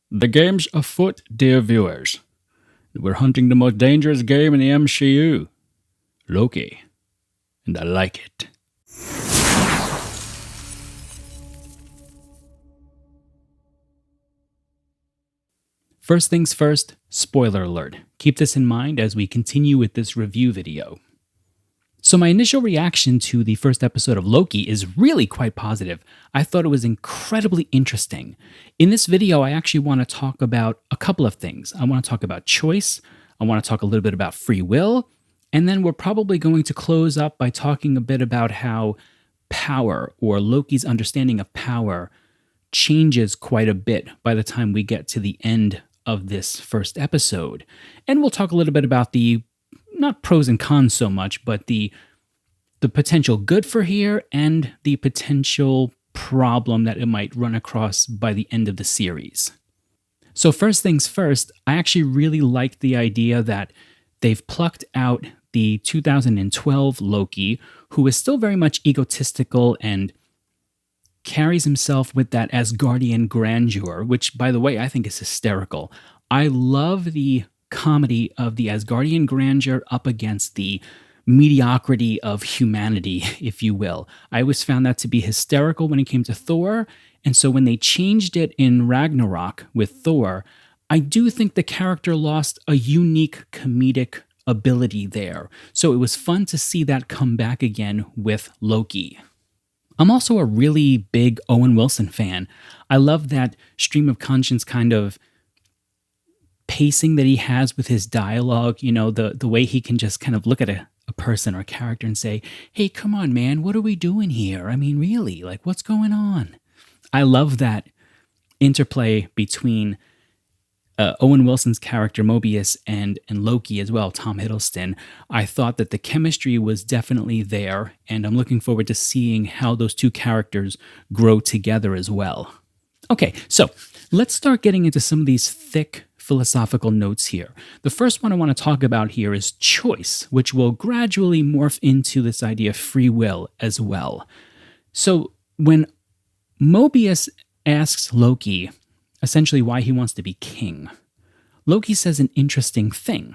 The game's afoot, dear viewers. We're hunting the most dangerous game in the MCU, Loki, and I like it. First things first, spoiler alert. Keep this in mind as we continue with this review video. So my initial reaction to the first episode of Loki is really quite positive. I thought it was incredibly interesting. In this video, I actually want to talk about a couple of things. I want to talk about choice, I want to talk a little bit about free will, and then we're probably going to close up by talking a bit about how power, or Loki's understanding of power, changes quite a bit by the time we get to the end of this first episode. And we'll talk a little bit about the not pros and cons so much, but the potential good for here and the potential problem that it might run across by the end of the series. So first things first, I actually really like the idea that they've plucked out the 2012 Loki, who is still very much egotistical and carries himself with that Asgardian grandeur, which, by the way, I think is hysterical. I love the comedy of the Asgardian grandeur up against the mediocrity of humanity, if you will. I always found that to be hysterical when it came to Thor, and so when they changed it in Ragnarok with Thor, I do think the character lost a unique comedic ability there. So it was fun to see that come back again with Loki. I'm also a really big Owen Wilson fan. I love that stream of conscience kind of pacing that he has with his dialogue, you know, the way he can just kind of look at a person or a character and say, hey, come on, man, what are we doing here? I mean, really, like, what's going on? I love that interplay between Owen Wilson's character Mobius and Loki as well, Tom Hiddleston. I thought that the chemistry was definitely there, and I'm looking forward to seeing how those two characters grow together as well. Okay, so let's start getting into some of these thick philosophical notes here. The first one I want to talk about here is choice, which will gradually morph into this idea of free will as well. So when Mobius asks Loki essentially why he wants to be king, Loki says an interesting thing.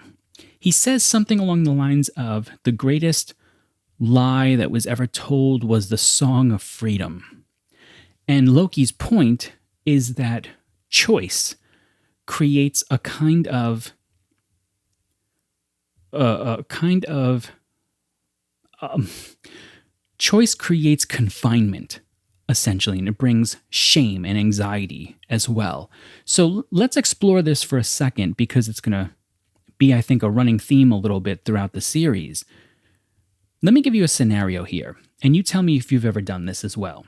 He says something along the lines of the greatest lie that was ever told was the song of freedom. And Loki's point is that choice creates a kind of choice creates confinement, essentially, and it brings shame and anxiety as well. So let's explore this for a second, because it's going to be, I think, a running theme a little bit throughout the series. Let me give you a scenario here, and you tell me if you've ever done this as well.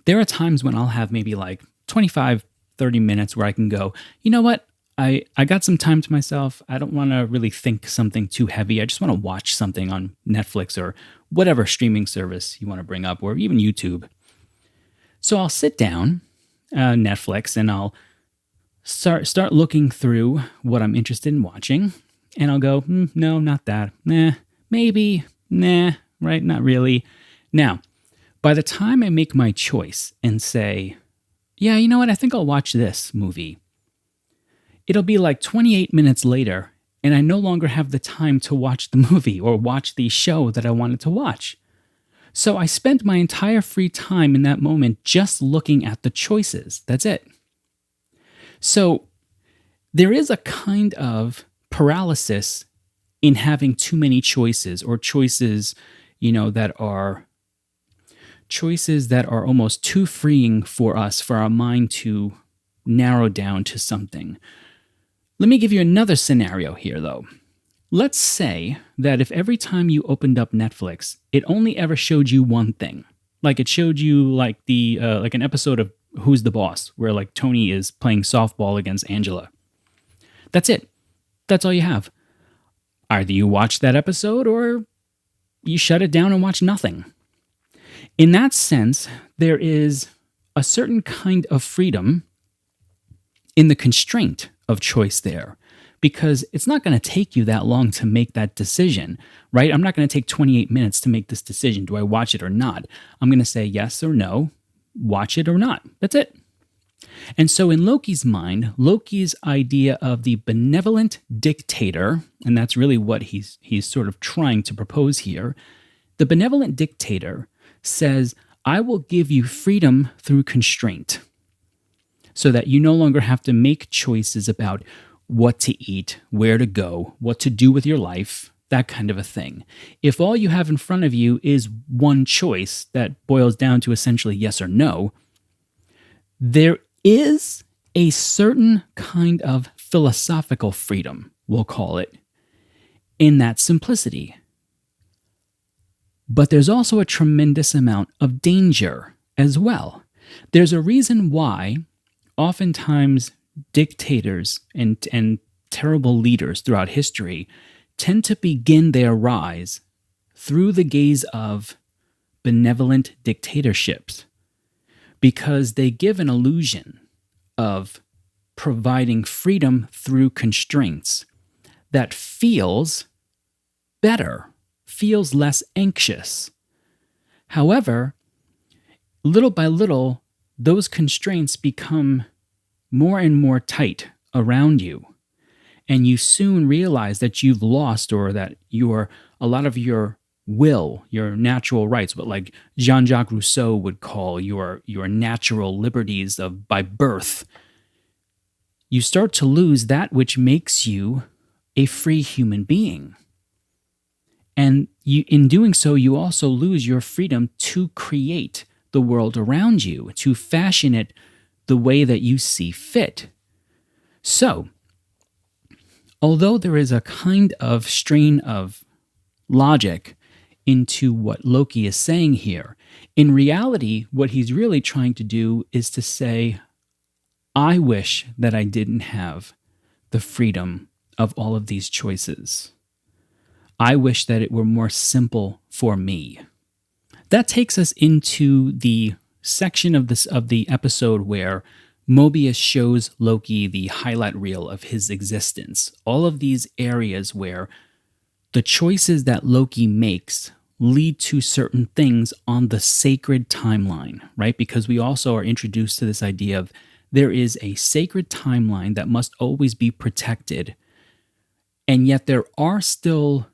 There are times when I'll have maybe like 25, 30 minutes where I can go, you know what? I got some time to myself. I don't want to really think something too heavy. I just want to watch something on Netflix or whatever streaming service you want to bring up, or even YouTube. So I'll sit down, Netflix, and I'll start looking through what I'm interested in watching. And I'll go, no, not that. Nah, maybe, nah, right? Not really. Now, by the time I make my choice and say, yeah, you know what, I think I'll watch this movie, it'll be like 28 minutes later, and I no longer have the time to watch the movie or watch the show that I wanted to watch. So I spent my entire free time in that moment just looking at the choices. That's it. So there is a kind of paralysis in having too many choices, or choices, you know, that are almost too freeing for us, for our mind to narrow down to something. Let me give you another scenario here, though. Let's say that if every time you opened up Netflix, it only ever showed you one thing. Like it showed you like like an episode of Who's the Boss, where like Tony is playing softball against Angela. That's it. That's all you have. Either you watch that episode or you shut it down and watch nothing. In that sense, there is a certain kind of freedom in the constraint of choice there, because it's not going to take you that long to make that decision, right? I'm not going to take 28 minutes to make this decision. Do I watch it or not? I'm going to say yes or no, watch it or not. That's it. And so, in Loki's mind, Loki's idea of the benevolent dictator, and that's really what he's sort of trying to propose here, the benevolent dictator says, I will give you freedom through constraint so that you no longer have to make choices about what to eat, where to go, what to do with your life, that kind of a thing. If all you have in front of you is one choice that boils down to essentially yes or no, there is a certain kind of philosophical freedom, we'll call it, in that simplicity. But there's also a tremendous amount of danger as well. There's a reason why oftentimes dictators and terrible leaders throughout history tend to begin their rise through the gaze of benevolent dictatorships, because they give an illusion of providing freedom through constraints that feels better, feels less anxious. However, little by little, those constraints become more and more tight around you. And you soon realize that you've lost, or that a lot of your will, your natural rights, what like Jean-Jacques Rousseau would call your natural liberties by birth, you start to lose that which makes you a free human being. And in doing so, you also lose your freedom to create the world around you, to fashion it the way that you see fit. So, although there is a kind of strain of logic into what Loki is saying here, in reality, what he's really trying to do is to say, I wish that I didn't have the freedom of all of these choices. I wish that it were more simple for me. That takes us into the section of the episode where Mobius shows Loki the highlight reel of his existence. All of these areas where the choices that Loki makes lead to certain things on the sacred timeline, right? Because we also are introduced to this idea of there is a sacred timeline that must always be protected. And yet there are still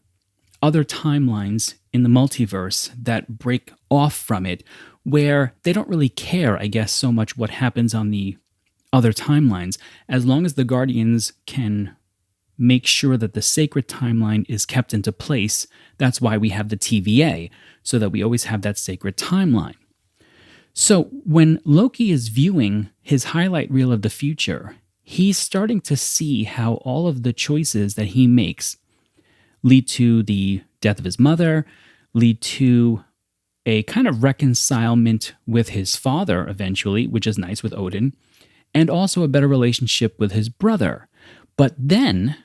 other timelines in the multiverse that break off from it, where they don't really care, I guess, so much what happens on the other timelines, as long as the Guardians can make sure that the sacred timeline is kept into place. That's why we have the TVA, so that we always have that sacred timeline. So when Loki is viewing his highlight reel of the future, he's starting to see how all of the choices that he makes lead to the death of his mother, lead to a kind of reconcilement with his father eventually, which is nice with Odin, and also a better relationship with his brother. But then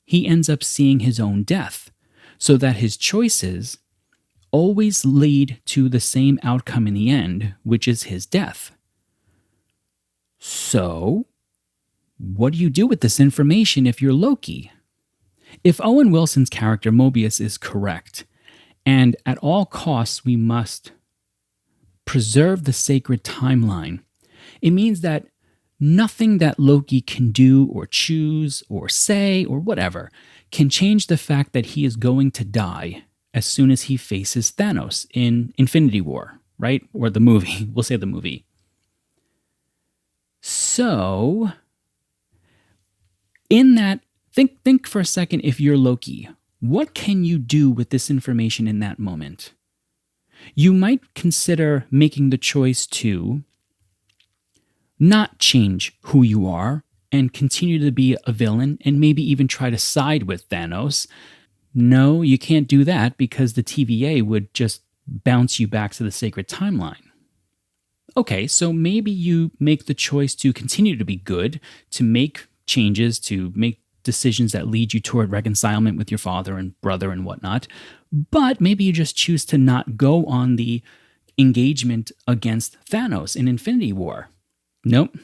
he ends up seeing his own death, so that his choices always lead to the same outcome in the end, which is his death. So, what do you do with this information if you're Loki? If Owen Wilson's character Mobius is correct, and at all costs we must preserve the sacred timeline, it means that nothing that Loki can do or choose or say or whatever can change the fact that he is going to die as soon as he faces Thanos in Infinity War, right? Or the movie. We'll say the movie. So, in that, think for a second, if you're Loki, what can you do with this information in that moment? You might consider making the choice to not change who you are and continue to be a villain and maybe even try to side with Thanos. No, you can't do that because the TVA would just bounce you back to the sacred timeline. Okay, so maybe you make the choice to continue to be good, to make changes, to make decisions that lead you toward reconcilement with your father and brother and whatnot, but maybe you just choose to not go on the engagement against Thanos in Infinity War. Nope,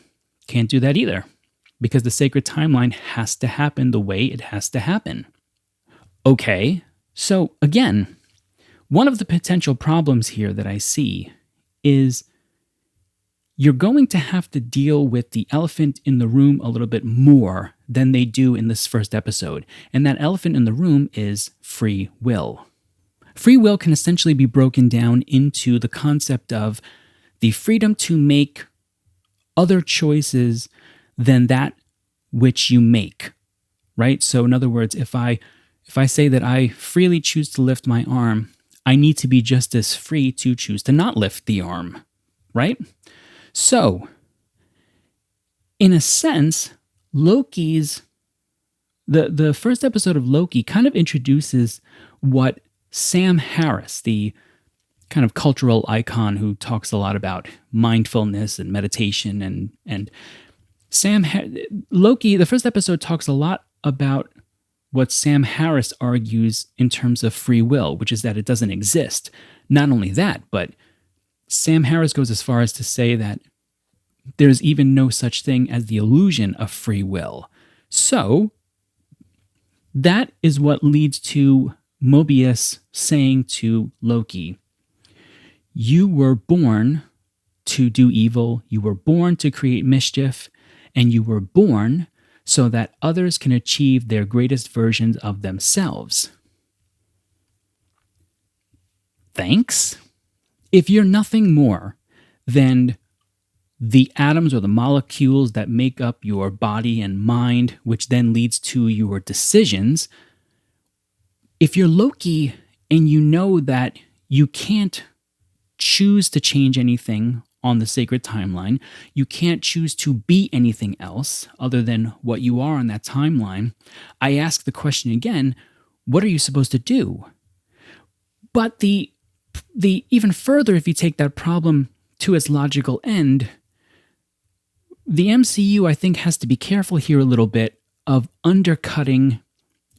can't do that either, because the sacred timeline has to happen the way it has to happen. Okay, so again, one of the potential problems here that I see is you're going to have to deal with the elephant in the room a little bit more than they do in this first episode. And that elephant in the room is free will. Free will can essentially be broken down into the concept of the freedom to make other choices than that which you make, right? So in other words, if I say that I freely choose to lift my arm, I need to be just as free to choose to not lift the arm, right? So, in a sense, the first episode of Loki kind of introduces what Sam Harris, the kind of cultural icon who talks a lot about mindfulness and meditation and Loki, the first episode talks a lot about what Sam Harris argues in terms of free will, which is that it doesn't exist. Not only that, but Sam Harris goes as far as to say that there's even no such thing as the illusion of free will. So, that is what leads to Mobius saying to Loki, you were born to do evil, you were born to create mischief, and you were born so that others can achieve their greatest versions of themselves. Thanks? If you're nothing more than the atoms or the molecules that make up your body and mind, which then leads to your decisions, if you're Loki and you know that you can't choose to change anything on the sacred timeline, you can't choose to be anything else other than what you are on that timeline, I ask the question again, what are you supposed to do? But the even further, if you take that problem to its logical end, the MCU, I think, has to be careful here a little bit of undercutting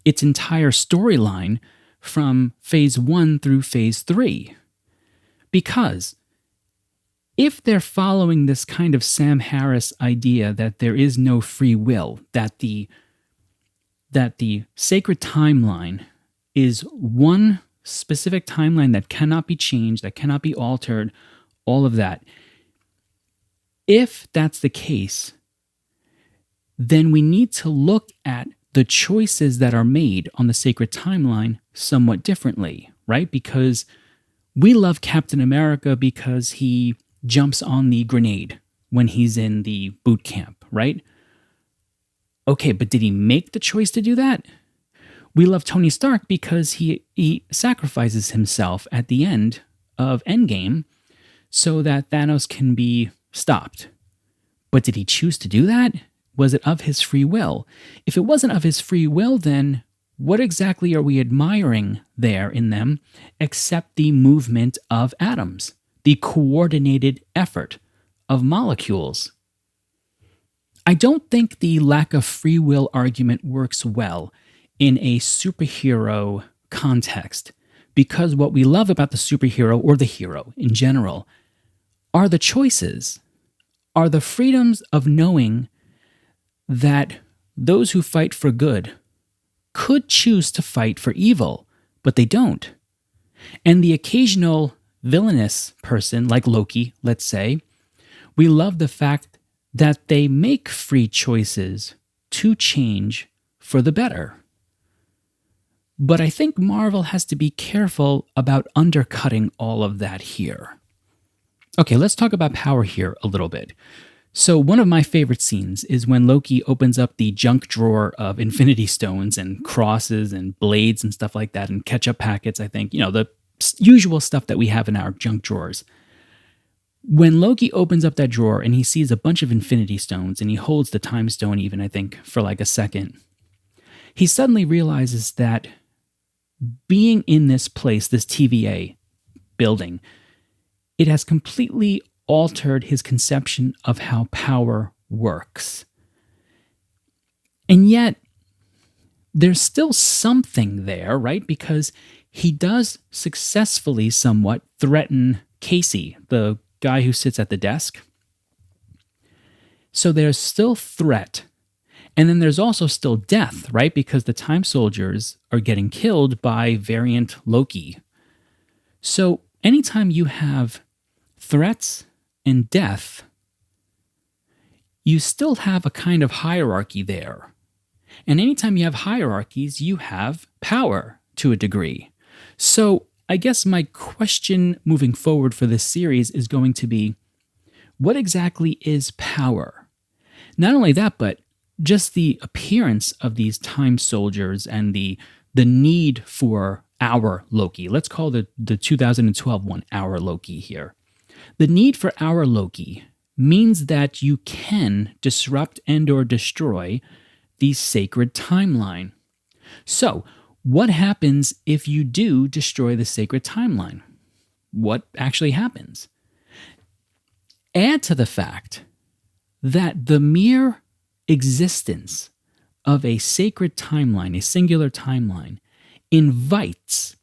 its entire storyline from phase 1 through phase 3. Because if they're following this kind of Sam Harris idea that there is no free will, that the sacred timeline is one specific timeline that cannot be changed, that cannot be altered, all of that. If that's the case, then we need to look at the choices that are made on the sacred timeline somewhat differently, right? Because we love Captain America because he jumps on the grenade when he's in the boot camp, right? Okay, but did he make the choice to do that? We love Tony Stark because he sacrifices himself at the end of Endgame so that Thanos can be stopped. But did he choose to do that? Was it of his free will? If it wasn't of his free will, then what exactly are we admiring there in them except the movement of atoms, the coordinated effort of molecules? I don't think the lack of free will argument works well in a superhero context, because what we love about the superhero or the hero in general are the choices, are the freedoms of knowing that those who fight for good could choose to fight for evil, but they don't. And the occasional villainous person, like Loki, let's say, we love the fact that they make free choices to change for the better. But I think Marvel has to be careful about undercutting all of that here. Okay, let's talk about power here a little bit. So one of my favorite scenes is when Loki opens up the junk drawer of Infinity Stones and crosses and blades and stuff like that and ketchup packets, I think, the usual stuff that we have in our junk drawers. When Loki opens up that drawer and he sees a bunch of Infinity Stones and he holds the Time Stone even, I think, for like a second, he suddenly realizes that being in this place, this TVA building, it has completely altered his conception of how power works. And yet, there's still something there, right? Because he does successfully somewhat threaten Casey, the guy who sits at the desk. So there's still threat. And then there's also still death, right? Because the Time Soldiers are getting killed by variant Loki. So anytime you have threats and death you still have a kind of hierarchy there. And anytime you have hierarchies, you have power to a degree. So I guess my question moving forward for this series is going to be, what exactly is power? Not only that, but just the appearance of these time soldiers and the need for our Loki. Let's call the 2012 one our Loki here. The need for our Loki means that you can disrupt and or destroy the sacred timeline. So, what happens if you do destroy the sacred timeline? What actually happens? Add to the fact that the mere existence of a sacred timeline, a singular timeline, invites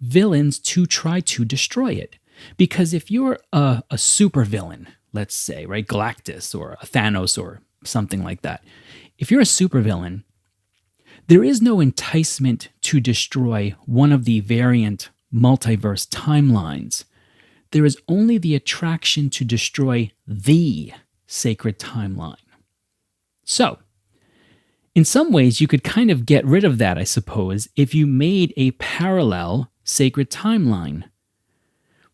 villains to try to destroy it. Because if you're a supervillain, let's say, right, Galactus or a Thanos or something like that, if you're a supervillain, there is no enticement to destroy one of the variant multiverse timelines. There is only the attraction to destroy the sacred timeline. So, in some ways, you could kind of get rid of that, I suppose, if you made a parallel sacred timeline.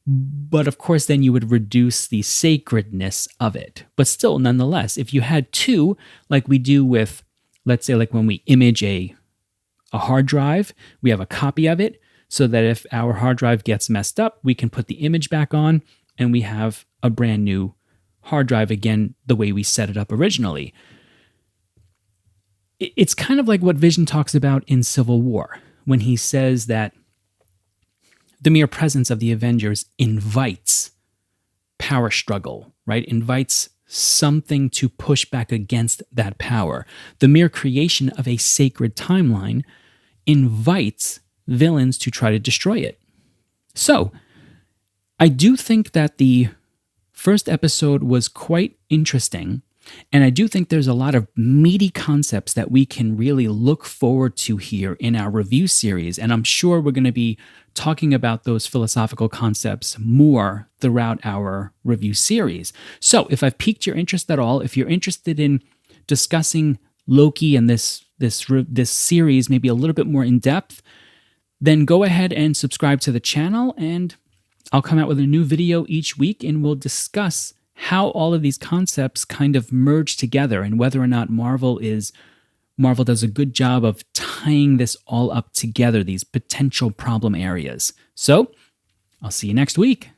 But of course, then you would reduce the sacredness of it. But still, nonetheless, if you had two, like we do with, let's say, like when we image a hard drive, we have a copy of it, so that if our hard drive gets messed up, we can put the image back on, and we have a brand new hard drive again, the way we set it up originally. It's kind of like what Vision talks about in Civil War, when he says that the mere presence of the Avengers invites power struggle, right? Invites something to push back against that power. The mere creation of a sacred timeline invites villains to try to destroy it. So, I do think that the first episode was quite interesting, and I do think there's a lot of meaty concepts that we can really look forward to here in our review series, and I'm sure we're going to be talking about those philosophical concepts more throughout our review series. So if I've piqued your interest at all, if you're interested in discussing Loki and this series maybe a little bit more in depth, then go ahead and subscribe to the channel, and I'll come out with a new video each week, and we'll discuss how all of these concepts kind of merge together and whether or not Marvel does a good job of tying this all up together, these potential problem areas. So, I'll see you next week.